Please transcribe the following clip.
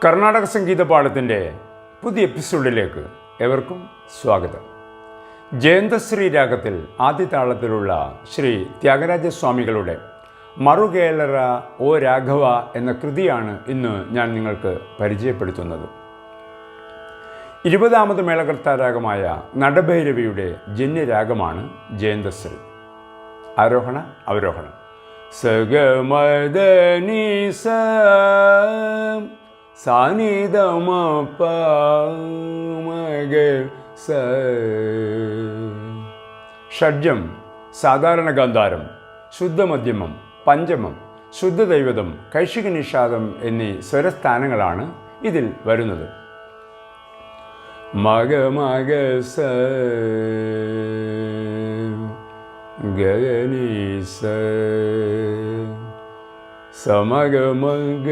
കർണാടക സംഗീത പാഠത്തിൻ്റെ പുതിയ എപ്പിസോഡിലേക്ക് ഏവർക്കും സ്വാഗതം. ജയന്തശ്രീ രാഗത്തിൽ ആദ്യതാളത്തിലുള്ള ശ്രീ ത്യാഗരാജസ്വാമികളുടെ മറുകേളറ ഓ രാഘവ എന്ന കൃതിയാണ് ഇന്ന് ഞാൻ നിങ്ങൾക്ക് പരിചയപ്പെടുത്തുന്നത്. 20ാമത് മേളകർത്താരാഗമായ നടഭൈരവിയുടെ ജന്യരാഗമാണ് ജയന്തശ്രീ. ആരോഹണ അവരോഹണം. സഗമദനി സാനിധമപ മഗ സ. ഷഡ്ജം സാധാരണ ഗാന്ധാരം, ശുദ്ധമധ്യമം, പഞ്ചമം, ശുദ്ധദൈവതം, കൈശിക നിഷാദം എന്നീ സ്വരസ്ഥാനങ്ങളാണ് ഇതിൽ വരുന്നത്. മഗ മഗ സ ഗനി സ സമഗ മഗ